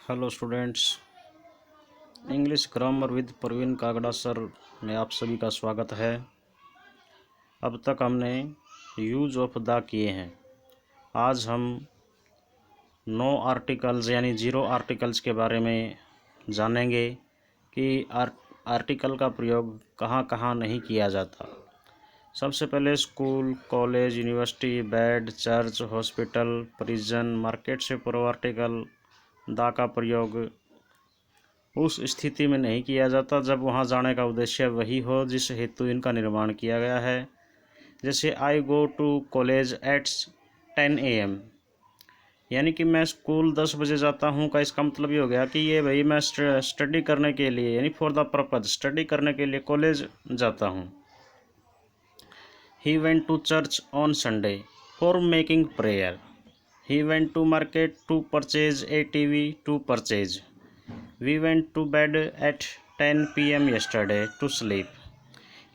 Hello students, English grammar with Praveen Kagda sir में आप सभी का स्वागत है। अब तक हमने यूज ऑफ द किए हैं। आज हम नो आर्टिकल्स यानी जीरो आर्टिकल्स के बारे में जानेंगे कि आर्टिकल का प्रयोग कहाँ कहाँ नहीं किया जाता। सबसे पहले school, college, university, bed, church, hospital, prison, market से पूर्व आर्टिकल द का प्रयोग उस स्थिति में नहीं किया जाता जब वहां जाने का उद्देश्य वही हो जिस हेतु इनका निर्माण किया गया है। जैसे I go to college at 10 AM, यानी कि मैं स्कूल 10 बजे जाता हूँ का इसका मतलब ये हो गया कि ये भाई मैं स्टडी करने के लिए यानी फॉर द पर्पज स्टडी करने के लिए कॉलेज जाता हूँ। He went to church on Sunday for making prayer. He went to market to purchase a TV to purchase. We went to bed at 10 PM yesterday to sleep।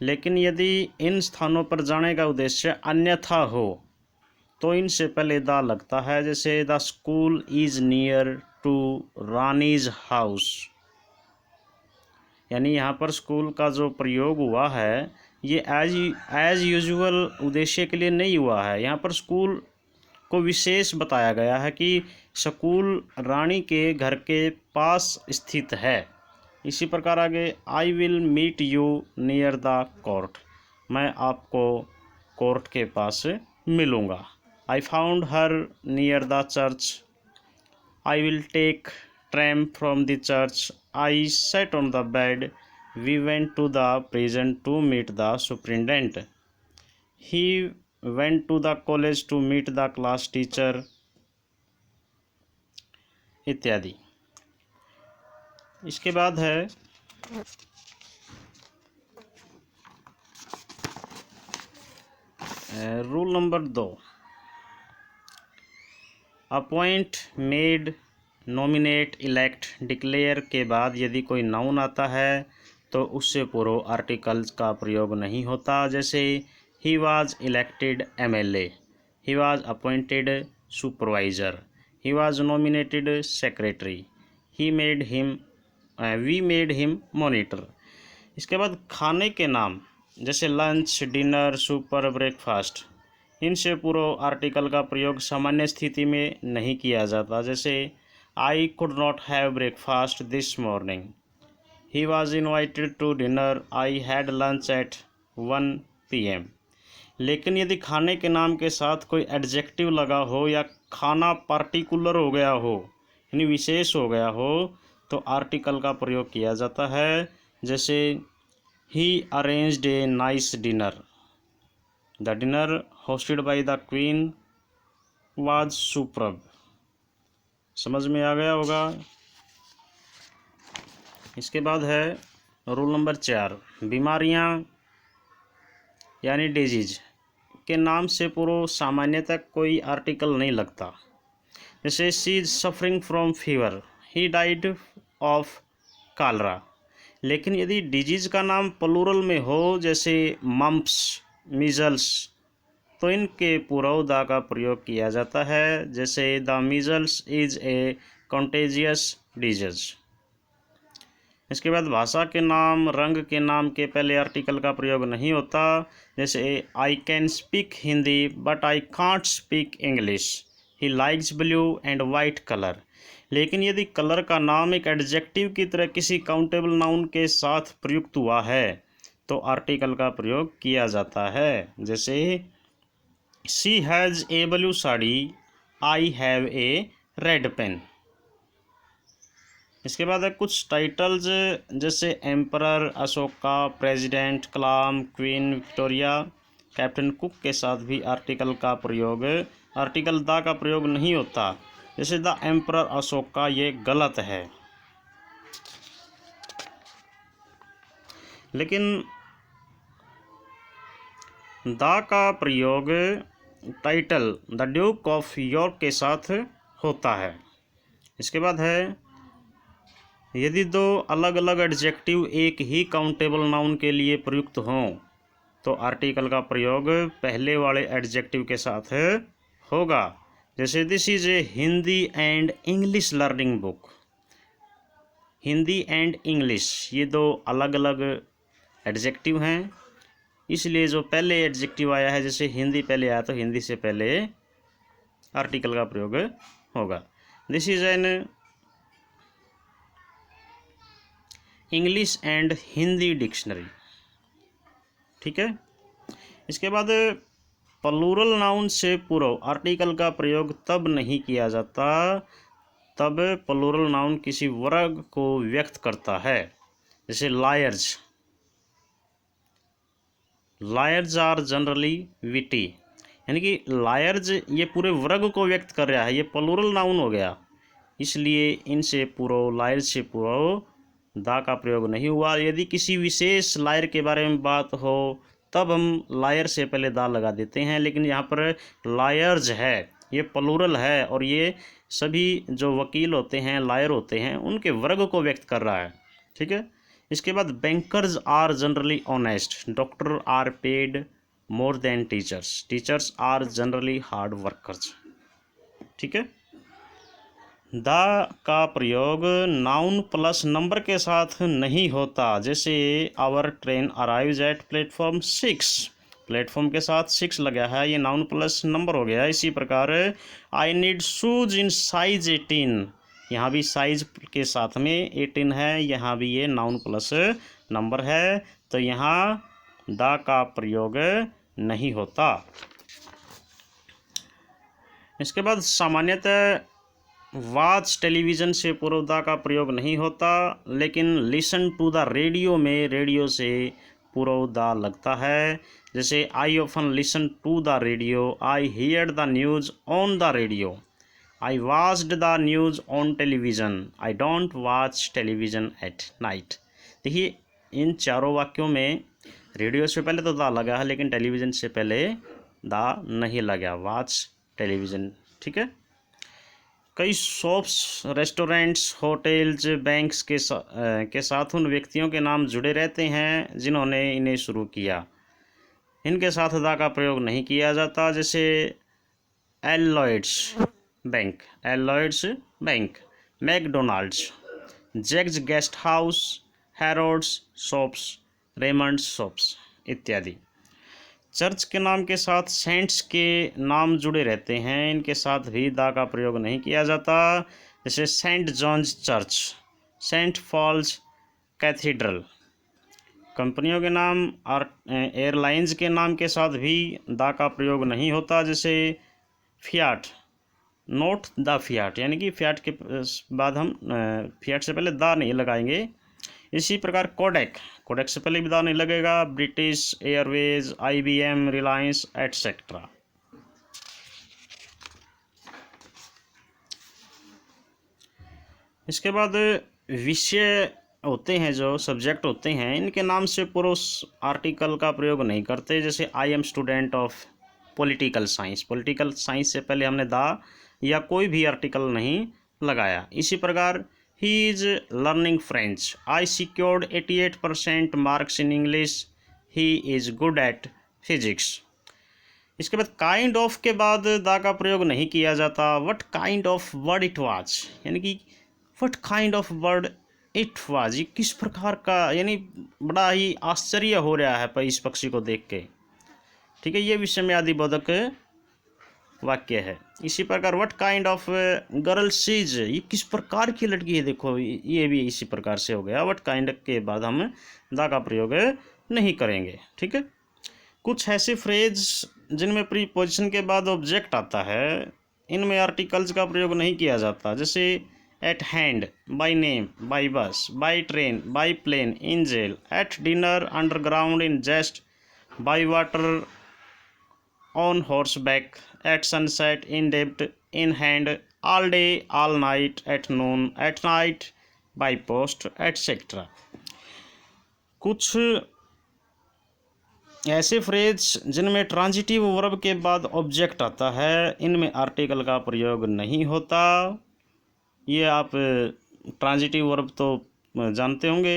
लेकिन यदि इन स्थानों पर जाने का उद्देश्य अन्यथा हो तो इनसे पहले द लगता है। जैसे the school is near to Rani's house, यानी यहाँ पर स्कूल का जो प्रयोग हुआ है ये एज यूजुअल उद्देश्य के लिए नहीं हुआ है। यहाँ पर स्कूल को विशेष बताया गया है कि स्कूल रानी के घर के पास स्थित है। इसी प्रकार आगे I will meet you near the court, मैं आपको कोर्ट के पास मिलूँगा। I found her near the church. I will take tram from the church. I sat on the bed. We went to the prison to meet the superintendent. He went to the college to meet the class teacher इत्यादि। इसके बाद है rule number 2, appoint, made, nominate, elect, declare के बाद यदि कोई noun आता है तो उससे पूर्व आर्टिकल्स का प्रयोग नहीं होता। जैसे he was elected MLA, he was appointed supervisor, he was nominated secretary, we made him monitor। इसके बाद खाने के नाम जैसे लंच, डिनर, सुपर, ब्रेकफास्ट, इनसे पूर्व आर्टिकल का प्रयोग सामान्य स्थिति में नहीं किया जाता। जैसे I could not have breakfast this morning. He was invited to dinner. I had lunch at 1 PM। लेकिन यदि खाने के नाम के साथ कोई एडजेक्टिव लगा हो या खाना पार्टिकुलर हो गया हो यानी विशेष हो गया हो तो आर्टिकल का प्रयोग किया जाता है। जैसे he arranged a nice dinner. The dinner hosted by the Queen was superb. समझ में आ गया होगा। इसके बाद है रूल नंबर 4, बीमारियां यानी डिजीज के नाम से पूर्व सामान्यतः कोई आर्टिकल नहीं लगता। जैसे she is suffering from fever, he died of Kalra. लेकिन यदि डिजीज का नाम प्लूरल में हो जैसे मम्प्स, मीजल्स, तो इनके पूर्व द का प्रयोग किया जाता है। जैसे the measles is a contagious disease. इसके बाद भाषा के नाम, रंग के नाम के पहले आर्टिकल का प्रयोग नहीं होता। जैसे I can speak Hindi but I can't speak English. He likes blue and white colour. लेकिन यदि कलर का नाम एक एडजेक्टिव की तरह किसी काउंटेबल नाउन के साथ प्रयुक्त हुआ है तो आर्टिकल का प्रयोग किया जाता है। जैसे she has a blue sari, I have a red pen. इसके बाद है कुछ टाइटल्स जैसे emperor, Ashoka, president, Kalam, Queen Victoria, Captain Cook के साथ भी आर्टिकल द का प्रयोग नहीं होता। जैसे द एम्परर अशोका, ये गलत है। लेकिन द का प्रयोग title the Duke of York के साथ होता है। इसके बाद है यदि दो अलग अलग एडजेक्टिव एक ही काउंटेबल नाउन के लिए प्रयुक्त हों तो आर्टिकल का प्रयोग पहले वाले एडजेक्टिव के साथ होगा। जैसे this is a Hindi and English learning book, Hindi and English ये दो अलग अलग एडजेक्टिव हैं, इसलिए जो पहले एडजेक्टिव आया है, जैसे हिंदी पहले आया तो हिंदी से पहले आर्टिकल का प्रयोग होगा। This is an English and Hindi dictionary. ठीक है। इसके बाद प्लूरल नाउन से पूर्व आर्टिकल का प्रयोग तब नहीं किया जाता तब प्लूरल नाउन किसी वर्ग को व्यक्त करता है। जैसे liars, liars are generally witty, यानी कि लायर्स ये पूरे वर्ग को व्यक्त कर रहा है, ये प्लूरल नाउन हो गया, इसलिए इनसे पूर्व, लायर से पूर्व दा का प्रयोग नहीं हुआ। यदि किसी विशेष लायर के बारे में बात हो तब हम लायर से पहले दा लगा देते हैं, लेकिन यहाँ पर लायर्स है, ये प्लूरल है और ये सभी जो वकील होते हैं, लायर होते हैं, उनके वर्ग को व्यक्त कर रहा है। ठीक है। इसके बाद bankers are generally honest, doctor are paid more than teachers, teachers are generally hard workers. ठीक है। द का प्रयोग नाउन प्लस नंबर के साथ नहीं होता। जैसे our train arrives at platform 6, platform के साथ 6 लगा है, ये नाउन प्लस नंबर हो गया। इसी प्रकार I need shoes in size 18, यहाँ भी साइज के साथ में 18 है, यहाँ भी ये नाउन प्लस नंबर है, तो यहाँ द का प्रयोग नहीं होता। इसके बाद सामान्यतः वॉच टेलीविज़न से पूर्व द का प्रयोग नहीं होता, लेकिन लिसन टू द रेडियो में रेडियो से पूर्व द लगता है। जैसे I often listen to the radio, I hear the news on the radio, I watched the news on television, I don't watch television at night. देखिए इन चारों वाक्यों में रेडियो से पहले तो द लगा है, लेकिन टेलीविज़न से पहले द नहीं लगा, वॉच टेलीविज़न। ठीक है। कई शॉप्स, रेस्टोरेंट्स, होटल्स, बैंक्स के साथ उन व्यक्तियों के नाम जुड़े रहते हैं जिन्होंने इन्हें शुरू किया, इनके साथ द का प्रयोग नहीं किया जाता। जैसे Lloyds bank, Lloyds bank, McDonald's, Jack's guest house, Harrods shops, Raymonds shops इत्यादि। चर्च के नाम के साथ सेंट्स के नाम जुड़े रहते हैं, इनके साथ भी द का प्रयोग नहीं किया जाता। जैसे Saint John's Church, Saint Paul's Cathedral. कंपनियों के नाम और एयरलाइंस के नाम के साथ भी द का प्रयोग नहीं होता। जैसे फियाट, नोट द फियाट, यानी कि फियाट के बाद हम फियाट से पहले द नहीं लगाएंगे। इसी प्रकार कोडेक, कोडेक से पहले भी द नहीं लगेगा। British Airways, IBM, Reliance etcetera. इसके बाद विषय होते हैं, जो सब्जेक्ट होते हैं, इनके नाम से पूर्व आर्टिकल का प्रयोग नहीं करते। जैसे I am student of political science, political science से पहले हमने द या कोई भी आर्टिकल नहीं लगाया। इसी प्रकार he is learning French, I secured 88% marks in English, he is good at physics. इसके बाद काइंड ऑफ के बाद द का प्रयोग नहीं किया जाता। What kind of bird it was, यानी कि what kind of bird it was, ये किस प्रकार का, यानी बड़ा ही आश्चर्य हो रहा है पर इस पक्षी को देख के। ठीक है। ये विषमयादिबोधक वाक्य है। इसी प्रकार what kind of girl she is, ये किस प्रकार की लड़की है, देखो ये भी इसी प्रकार से हो गया। व्हाट काइंड के बाद हम द का प्रयोग नहीं करेंगे। ठीक है। कुछ ऐसे फ्रेज जिनमें प्रीपोजिशन के बाद ऑब्जेक्ट आता है, इनमें आर्टिकल्स का प्रयोग नहीं किया जाता। जैसे at hand, by name, by bus, by train, by plane, in jail, at dinner, underground, in jest, by water, on horseback, at sunset, in debt, in hand, all day, all night, at noon, at night, by post, etc. कुछ ऐसे phrase जिनमें transitive verb के बाद object आता है, इनमें article का प्रयोग नहीं होता। ये आप ट्रांजिटिव वर्ब तो जानते होंगे,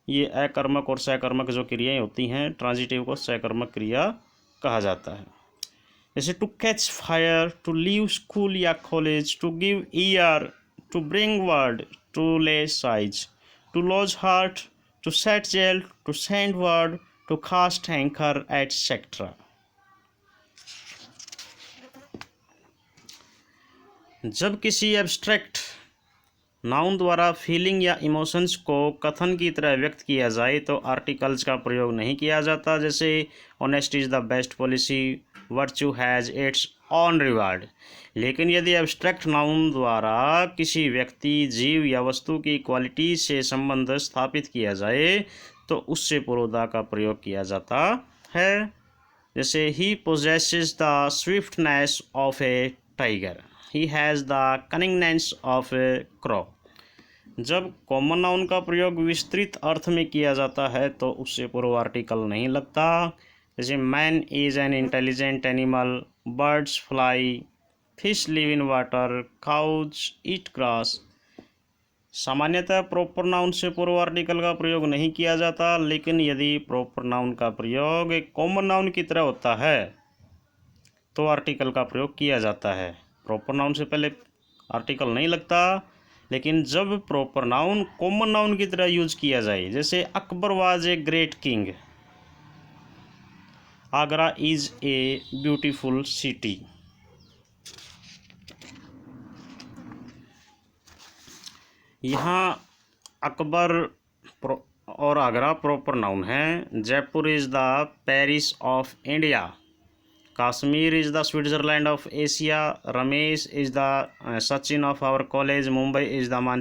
ये अकर्मक और सकर्मक जो क्रियाएं होती हैं, ट्रांजिटिव को सकर्मक क्रिया कहा जाता है। जैसे to catch fire, to leave school या college, to give ear, to bring word, to lay siege, to lodge halt, to set sail, to send word, to cast anchor, etc. जब किसी एब्स्ट्रैक्ट नाउन द्वारा feeling या emotions को कथन की तरह व्यक्त किया जाए तो आर्टिकल्स का प्रयोग नहीं किया जाता। जैसे honesty is the best policy, virtue has its on reward. लेकिन यदि एब्स्ट्रैक्ट नाउन द्वारा किसी व्यक्ति, जीव या वस्तु की क्वालिटी से संबंध स्थापित किया जाए तो उससे पुरोधा का प्रयोग किया जाता है। जैसे he possesses the swiftness of a tiger, he has the cunningness of a crow. जब कॉमन नाउन का प्रयोग विस्तृत अर्थ में किया जाता है तो उससे पूर्व आर्टिकल नहीं लगता। जैसे man is an intelligent animal, birds fly, fish live in water, cows eat grass. सामान्यतः प्रॉपर नाउन से पूर्व आर्टिकल का प्रयोग नहीं किया जाता, लेकिन यदि प्रॉपर नाउन का प्रयोग एक कॉमन नाउन की तरह होता है तो आर्टिकल का प्रयोग किया जाता है। प्रॉपर नाउन से पहले आर्टिकल नहीं लगता, लेकिन जब प्रॉपर नाउन कॉमन नाउन की तरह यूज किया जाए, जैसे Akbar was a great king, Agra is a beautiful city. यहाँ अकबर और आगरा प्रॉपर नाउन है। Jaipur is the Paris of India, Kashmir is the Switzerland of Asia, Ramesh is the Sachin of our college, Mumbai is the